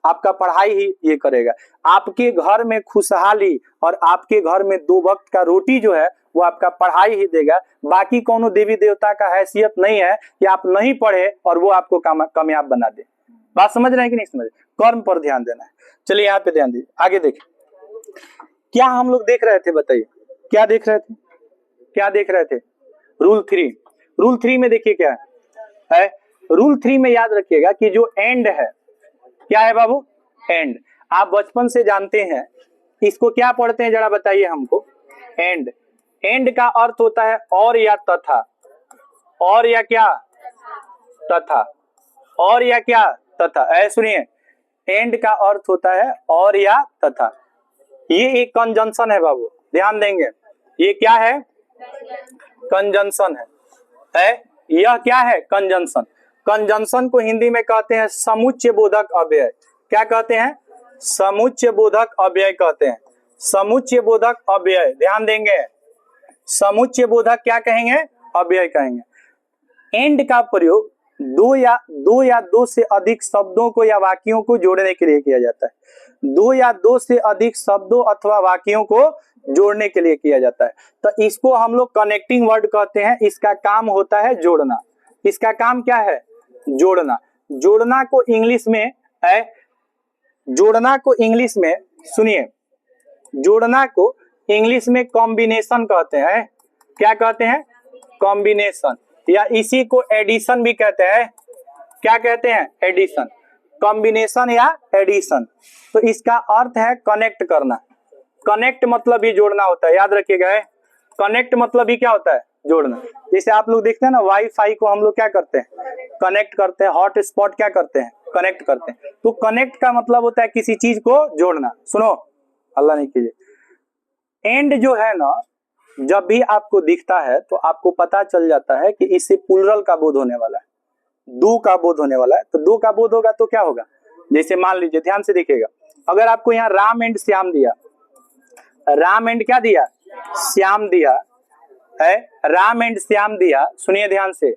आपका पढ़ाई ही ये करेगा। आपके घर में खुशहाली और आपके घर में 2 वक्त का रोटी जो है वो आपका पढ़ाई ही देगा। बाकी कोनो देवी देवता का हैसियत नहीं है कि आप नहीं पढ़े और वो आपको कामयाब बना दे। बात समझ रहे हैं कि नहीं समझ? कर्म पर ध्यान देना है। चलिए यहाँ पे ध्यान दीजिए, आगे देखिए क्या हम लोग देख रहे थे, बताइए क्या देख रहे थे? क्या देख रहे थे? रूल 3। रूल 3 में देखिए क्या है। रूल 3 में याद रखिएगा कि जो एंड है, क्या है बाबू? एंड। आप बचपन से जानते हैं, इसको क्या पढ़ते हैं जरा बताइए हमको। एंड। एंड का अर्थ होता है और या तथा, और या क्या? तथा, और या क्या? तथा। ऐ सुनिए, एंड का अर्थ होता है और या तथा। ये एक कंजंक्शन है बाबू, ध्यान देंगे। ये क्या है? कंजंक्शन है। यह क्या है? कंजंक्शन। कंजंक्शन को हिंदी में कहते हैं समुच्चय बोधक अव्यय। क्या कहते हैं? समुच्चय बोधक अव्यय कहते हैं। समुच्चय बोधक अव्यय, ध्यान देंगे। समुच्चय बोधक क्या कहेंगे? अव्यय कहेंगे। एंड का प्रयोग दो या दो से अधिक शब्दों को या वाक्यों को जोड़ने के लिए किया जाता है। 2 या 2 से अधिक शब्दों अथवा वाक्यों को जोड़ने के लिए किया जाता है। तो इसको हम लोग कनेक्टिंग वर्ड कहते हैं। इसका काम होता है जोड़ना। इसका काम क्या है? जोड़ना। जोड़ना को इंग्लिश में है, जोड़ना को इंग्लिश में सुनिए, जोड़ना को इंग्लिश में कॉम्बिनेशन कहते हैं। क्या कहते हैं? कॉम्बिनेशन, या इसी को एडिशन भी कहते हैं। क्या कहते हैं? एडिशन। कॉम्बिनेशन या एडिशन। तो इसका अर्थ है कनेक्ट करना। कनेक्ट मतलब ही जोड़ना होता है, याद रखिएगा। कनेक्ट मतलब ही क्या होता है? जोड़ना। जैसे आप लोग देखते हैं ना, वाईफाई को हम लोग क्या करते हैं? कनेक्ट करते हैं। हॉटस्पॉट क्या करते हैं? कनेक्ट करते हैं। तो कनेक्ट का मतलब होता है किसी चीज को जोड़ना। सुनो, अल्लाह नहीं कीजिए। एंड जो है ना, जब भी आपको दिखता है तो आपको पता चल जाता है कि इससे प्लुरल का बोध होने वाला है, 2 का बोध होने वाला है। तो 2 का बोध होगा तो क्या होगा? जैसे मान लीजिए, ध्यान से देखिएगा, अगर आपको यहाँ राम एंड श्याम दिया, राम एंड क्या दिया? श्याम दिया है। राम एंड श्याम दिया, सुनिए ध्यान से,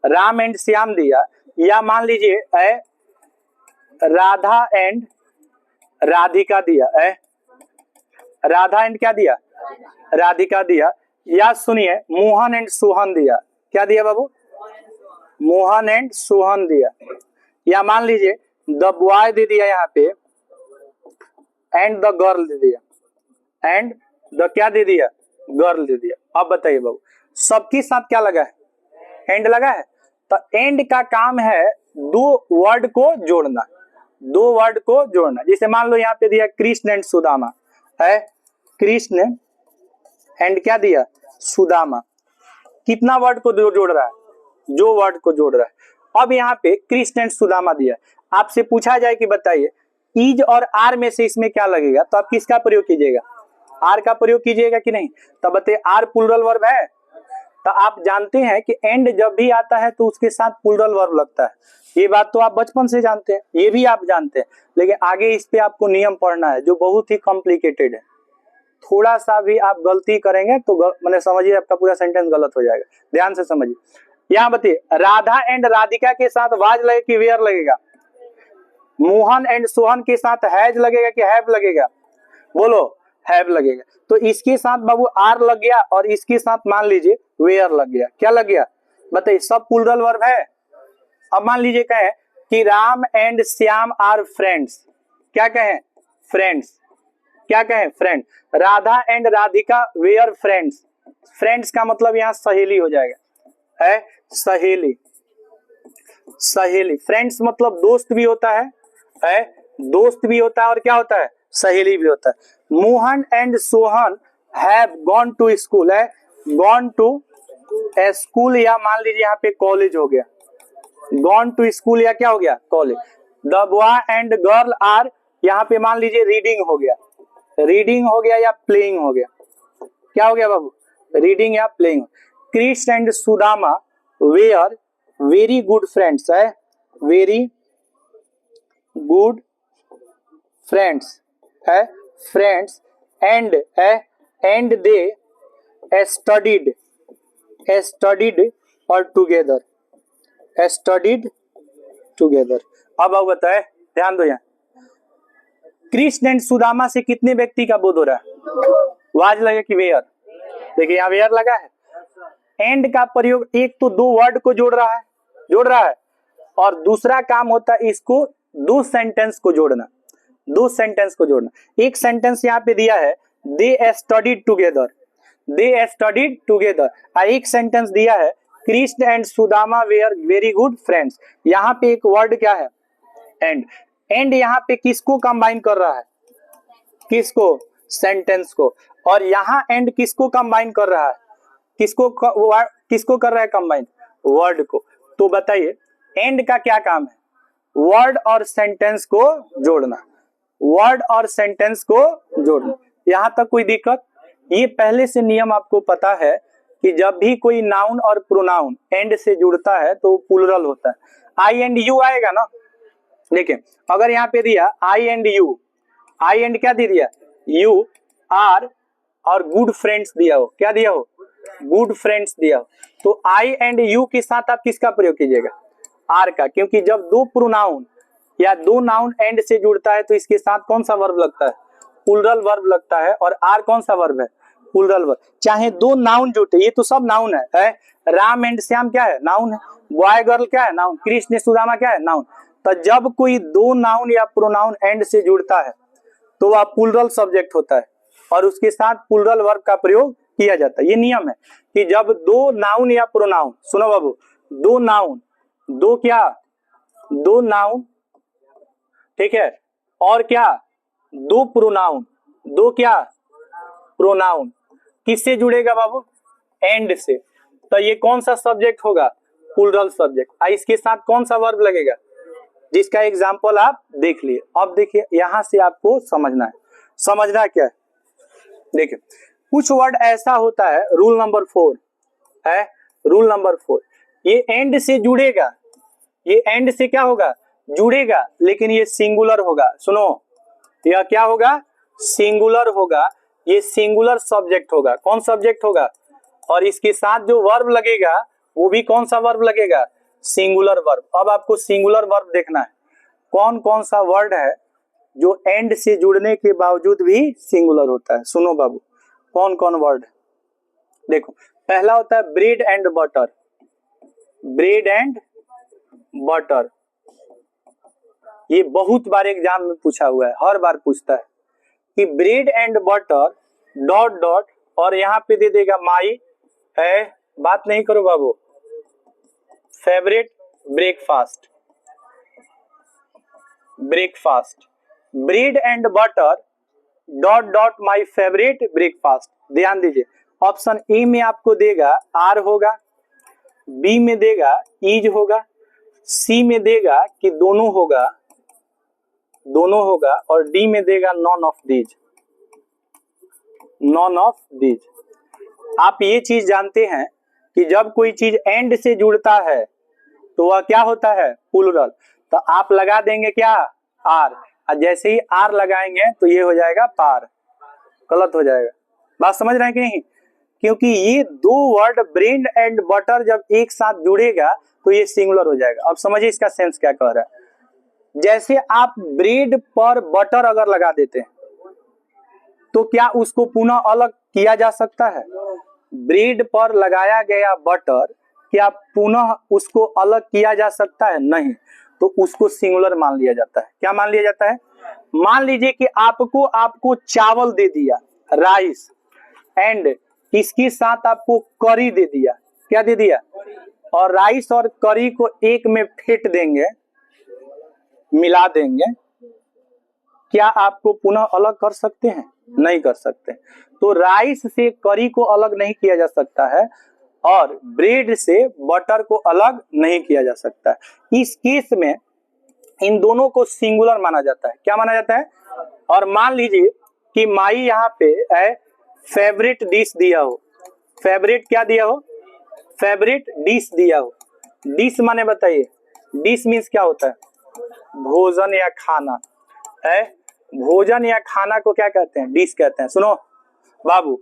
राम एंड श्याम दिया, या मान लीजिए राधा एंड राधिका दिया है। राधा एंड क्या दिया? राधिका दिया। या सुनिए, मोहन एंड सोहन दिया। क्या दिया बाबू? मोहन एंड सोहन दिया। या मान लीजिए द बॉय दे दिया यहाँ पे, एंड द गर्ल दे दिया, एंड द क्या दे दिया? गर्ल दे दिया। अब बताइए बाबू, सबके साथ क्या लगा है? एंड लगा है। तो एंड का काम है 2 वर्ड को जोड़ना, 2 वर्ड को जोड़ना। जैसे मान लो यहाँ पे दिया कृष्ण एंड सुदामा है। कृष्ण एंड क्या दिया? सुदामा। कितना वर्ड को जोड़ रहा है? जो वर्ड को जोड़ रहा है। अब यहाँ पे कृष्ण एंड सुदामा दिया। आपसे पूछा जाए कि बताइए इज और आर में से इसमें क्या लगेगा, तो आप किसका प्रयोग कीजिएगा? आर का प्रयोग कीजिएगा कि नहीं? तब बताइए, आर प्लुरल वर्ब है। तो आप जानते हैं कि एंड जब भी आता है तो उसके साथ प्लुरल वर्ब लगता है। ये बात तो आप बचपन से जानते हैं, ये भी आप जानते हैं, लेकिन आगे इस पे आपको नियम पढ़ना है जो बहुत ही कॉम्प्लिकेटेड है। थोड़ा सा भी आप गलती करेंगे तो मैंने समझिए आपका पूरा सेंटेंस गलत हो जाएगा। ध्यान से समझिए। यहाँ बताइए, राधा एंड राधिका के साथ वाज लगे कि वेयर लगेगा? मोहन एंड सोहन के साथ हैज लगेगा कि हैव लगेगा? बोलो, हैव लगेगा। तो इसके साथ बाबू आर लग गया और इसके साथ मान लीजिए वेयर लग गया। क्या लग गया बताइए? सब प्लूरल वर्ब है। अब मान लीजिए कहें कि Ram and Shyam are friends. क्या कहें? फ्रेंड्स। क्या कहें? Friend. Radha and Radhika were friends. Friends का मतलब यहाँ सहेली हो जाएगा, है सहेली। सहेली। फ्रेंड्स मतलब दोस्त भी होता है दोस्त भी होता है और क्या होता है? सहेली भी होता है। Mohan and Sohan have gone to school, है गॉन टू स्कूल, या मान लीजिए यहाँ पे कॉलेज हो गया, गॉन टू स्कूल या क्या हो गया? College. The boy and girl are, यहाँ पे मान लीजिए रीडिंग हो गया, रीडिंग हो गया या प्लेइंग हो गया? क्या हो गया बाबू? रीडिंग या playing. Krishna and Sudama were very good friends, है वेरी गुड फ्रेंड्स, है फ्रेंड्स। एंड है एंड दे स्टडीड और टुगेदर, स्टडीड टुगेदर। अब आप बताए, ध्यान दो यहाँ, कृष्ण एंड सुदामा से कितने व्यक्ति का बोध हो रहा है? वाज लगे कि वेयर? देखिए यहाँ वेयर लगा है। एंड का प्रयोग एक तो दो वर्ड को जोड़ रहा है और दूसरा काम होता है इसको दो सेंटेंस को जोड़ना, दो सेंटेंस को जोड़ना। एक सेंटेंस यहाँ पे दिया है they studied together, they studied together, और एक सेंटेंस दिया है Krishna and Sudama were very good friends. यहाँ पे एक वर्ड क्या है? एंड। एंड यहाँ पे किसको कंबाइन कर रहा है? किसको? सेंटेंस को। और यहाँ एंड किसको कंबाइन कर रहा है? किसको कर रहा है कंबाइन? वर्ड को। तो बताइए एंड का क्या काम है? वर्ड और सेंटेंस को जोड़ना, वर्ड और सेंटेंस को जोड़ना। यहां तक कोई दिक्कत? ये पहले से नियम आपको पता है कि जब भी कोई नाउन और प्रोनाउन एंड से जुड़ता है तो प्लूरल होता है। आई एंड यू आएगा ना। देखिए अगर यहाँ पे दिया आई एंड यू, आई एंड क्या दे दिया? यू आर और गुड फ्रेंड्स दिया हो, क्या दिया हो? गुड फ्रेंड्स दिया हो। तो आई एंड यू के साथ आप किसका प्रयोग कीजिएगा? आर का, क्योंकि जब दो प्रोनाउन या दो नाउन एंड से जुड़ता है तो इसके साथ कौन सा वर्ब लगता है? प्लूरल वर्ब लगता है। और आर कौन सा वर्ब है? Plural verb. चाहे दो नाउन जुटे, ये तो सब नाउन है? राम एंड श्याम क्या है? नाउन है। बॉय गर्ल क्या है? नाउन। कृष्ण सुदामा क्या है? नाउन। तो जब कोई दो नाउन या प्रोनाउन एंड से जुड़ता है तो वह प्लूरल सब्जेक्ट होता है और उसके साथ प्लूरल वर्ब का प्रयोग किया जाता है। ये नियम है कि जब दो नाउन या प्रोनाउन, सुनो बाबू, दो नाउन, दो क्या? दो नाउन, ठीक है, और क्या? दो प्रोनाउन, दो क्या? प्रोनाउन। किससे जुड़ेगा बाबू? एंड से। तो ये कौन सा सब्जेक्ट होगा? Plural subject. इसके साथ कौन सा वर्ब लगेगा? जिसका एग्जाम्पल आप देख लिए। अब देखिए यहां से आपको समझना है। समझना क्या है? देखिए कुछ वर्ड ऐसा होता है, रूल नंबर 4 है, रूल नंबर 4, ये एंड से जुड़ेगा, ये एंड से क्या होगा? जुड़ेगा, लेकिन ये सिंगुलर होगा। सुनो, यह क्या होगा? सिंगुलर होगा। ये सिंगुलर सब्जेक्ट होगा। कौन सब्जेक्ट होगा? और इसके साथ जो वर्ब लगेगा वो भी कौन सा वर्ब लगेगा? Singular verb. अब आपको सिंगुलर वर्ब देखना है, कौन कौन सा वर्ड है जो एंड से जुड़ने के बावजूद भी सिंगुलर होता है। सुनो बाबू, कौन कौन वर्ड? देखो पहला होता है bread and butter, bread and butter. ये बहुत बार एग्जाम में पूछा हुआ है, हर बार पूछता है कि bread and butter dot dot, और यहाँ पे दे देगा माई है, बात नहीं करो बाबू, favourite breakfast, breakfast. Bread and butter dot dot my favourite breakfast. ध्यान दीजिए, ऑप्शन ए में आपको देगा आर होगा, बी में देगा इज होगा, सी में देगा कि दोनों होगा, दोनों होगा, और डी में देगा none of these, none of these. आप ये चीज जानते हैं कि जब कोई चीज एंड से जुड़ता है तो वह क्या होता है? प्लूरल। तो आप लगा देंगे क्या? आर, और जैसे ही आर लगाएंगे तो ये हो जाएगा पार, गलत हो जाएगा। बात समझ रहे हैं कि नहीं? क्योंकि ये दो वर्ड ब्रेड एंड बटर जब एक साथ जुड़ेगा तो ये सिंगुलर हो जाएगा। अब समझिए इसका सेंस क्या कह रहा है। जैसे आप ब्रेड पर बटर अगर लगा देते हैं तो क्या उसको पुनः अलग किया जा सकता है? ब्रेड पर लगाया गया बटर क्या पुनः उसको अलग किया जा सकता है? नहीं, तो उसको सिंगुलर मान लिया जाता है। क्या मान लिया जाता है? मान लीजिए कि आपको चावल दे दिया, राइस, एंड इसके साथ आपको करी दे दिया। क्या दे दिया? और राइस और करी को एक में फेंट देंगे, मिला देंगे, क्या आपको पुनः अलग कर सकते हैं? नहीं कर सकते। तो राइस से करी को अलग नहीं किया जा सकता है और ब्रेड से बटर को अलग नहीं किया जा सकता है। इस केस में इन दोनों को सिंगुलर माना जाता है। क्या माना जाता है? और मान लीजिए कि माई यहाँ पे है फेवरेट डिश दिया हो। फेवरेट क्या दिया हो? फेवरेट डिश दिया हो। डिश माने बताइए, डिश मीन्स क्या होता है? भोजन या खाना है। भोजन या खाना को क्या कहते हैं? डिश कहते हैं। सुनो बाबू,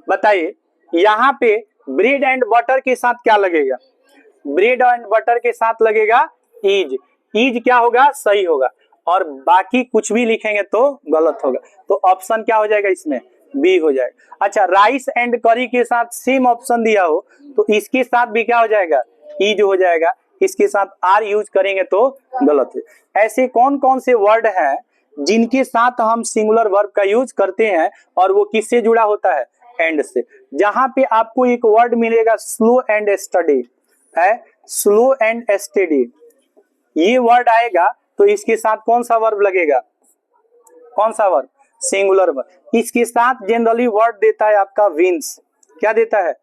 बताइए यहाँ पे ब्रेड एंड बटर के साथ क्या लगेगा? ब्रेड एंड बटर के साथ लगेगा इज। इज क्या होगा? सही होगा। और बाकी कुछ भी लिखेंगे तो गलत होगा। तो ऑप्शन क्या हो जाएगा इसमें? बी हो जाएगा। अच्छा, राइस एंड करी के साथ सेम ऑप्शन दिया हो तो इसके साथ भी क्या हो जाएगा? इज हो जाएगा। इसके साथ आर यूज करेंगे तो गलत है। ऐसे कौन कौन से वर्ड हैं जिनके साथ हम सिंगुलर वर्ब का यूज करते हैं और वो किससे जुड़ा होता है? एंड से। जहां पे आपको एक वर्ड मिलेगा स्लो एंड स्टडी है, स्लो एंड स्टडी, ये वर्ड आएगा तो इसके साथ कौन सा वर्ब लगेगा? कौन सा वर्ब? Singular verb. इसके साथ जनरली वर्ड देता है आपका विंस। क्या देता है?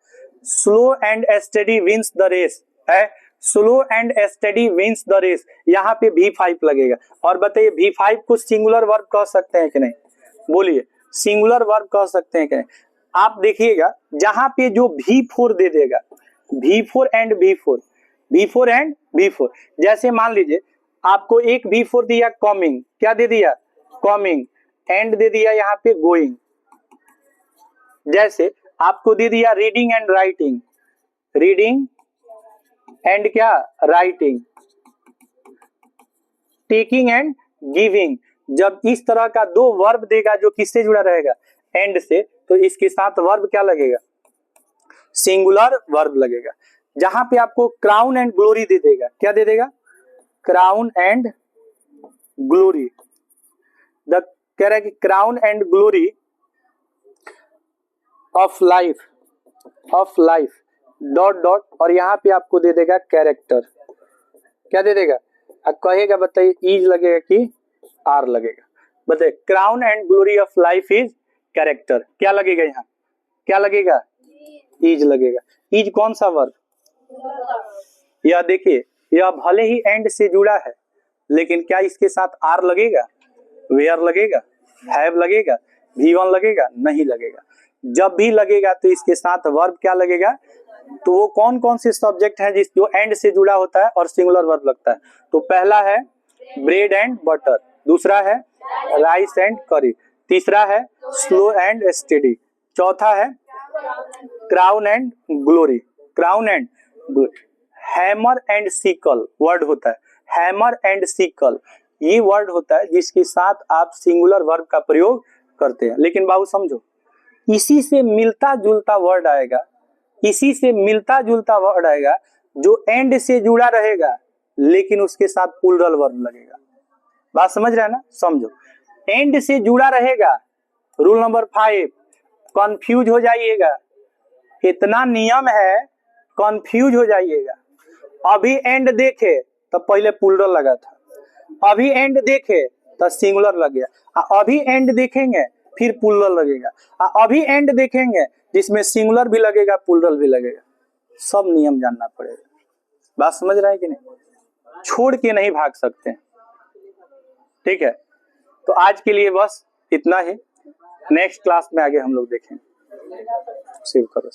Slow and steady wins the race है। Slow and steady wins the race, यहाँ पे V5 लगेगा। और बताइए V5 को सिंगुलर वर्ब कह सकते हैं कि नहीं? बोलिए, सिंगुलर वर्ब कह सकते हैं कि नहीं? आप देखिएगा जहां पे जो V4 दे देगा, V4 and V4, V4 and V4। जैसे मान लीजिए आपको एक V4 दिया कमिंग, क्या दे दिया? कमिंग, एंड दे दिया यहाँ पे गोइंग। जैसे आपको दे दिया reading and writing, reading and क्या? राइटिंग। Taking and giving. जब इस तरह का दो वर्ब देगा जो किससे जुड़ा रहेगा? एंड से, तो इसके साथ वर्ब क्या लगेगा? सिंगुलर वर्ब लगेगा। जहां पे आपको क्राउन एंड ग्लोरी दे देगा, क्या दे देगा? Crown and glory. द कह रहा है कि crown and glory of life, of life dot dot, और यहाँ पे आपको दे देगा कैरेक्टर। क्या दे देगा? आप कहेगा, बताइए इज लगेगा कि आर लगेगा? बताइए, crown and glory of life is character, क्या लगेगा यहाँ? क्या लगेगा? इज लगेगा। इज कौन सा वर्ब? यह देखिए, यह भले ही एंड से जुड़ा है लेकिन क्या इसके साथ आर लगेगा? वेयर लगेगा? हैव लगेगा? V1 लगेगा? नहीं लगेगा। जब भी लगेगा तो इसके साथ वर्ब क्या लगेगा? तो वो कौन कौन से सब्जेक्ट है जिसको एंड से जुड़ा होता है और सिंगुलर वर्ब लगता है? तो पहला है ब्रेड एंड बटर, दूसरा है राइस एंड करी, तीसरा है स्लो एंड स्टडी, चौथा है crown and glory, crown and glory. Hammer and sickle word होता है, हैमर एंड सिकल ये वर्ड होता है जिसके साथ आप सिंगुलर वर्ब का प्रयोग करते हैं। लेकिन बाबू समझो, इसी से मिलता जुलता वर्ड आएगा, इसी से मिलता जुलता वर्ड आएगा जो एंड से जुड़ा रहेगा लेकिन उसके साथ प्लूरल वर्ब लगेगा। बात समझ रहे हैं ना? समझो, एंड से जुड़ा रहेगा। रूल नंबर 5, कंफ्यूज हो जाइएगा, इतना नियम है, कंफ्यूज हो जाइएगा। अभी एंड देखे तो पहले प्लूरल लगा था, अभी एंड देखे तो सिंगुलर लग गया, अभी एंड देखेंगे फिर प्लूरल लगेगा, अभी एंड देखेंगे जिसमें सिंगुलर भी लगेगा प्लूरल भी लगेगा। सब नियम जानना पड़ेगा। बात समझ रहे हैं कि नहीं? छोड़ के नहीं भाग सकते। ठीक है, तो आज के लिए बस इतना ही। नेक्स्ट क्लास में आगे हम लोग देखेंगे। सेव करो।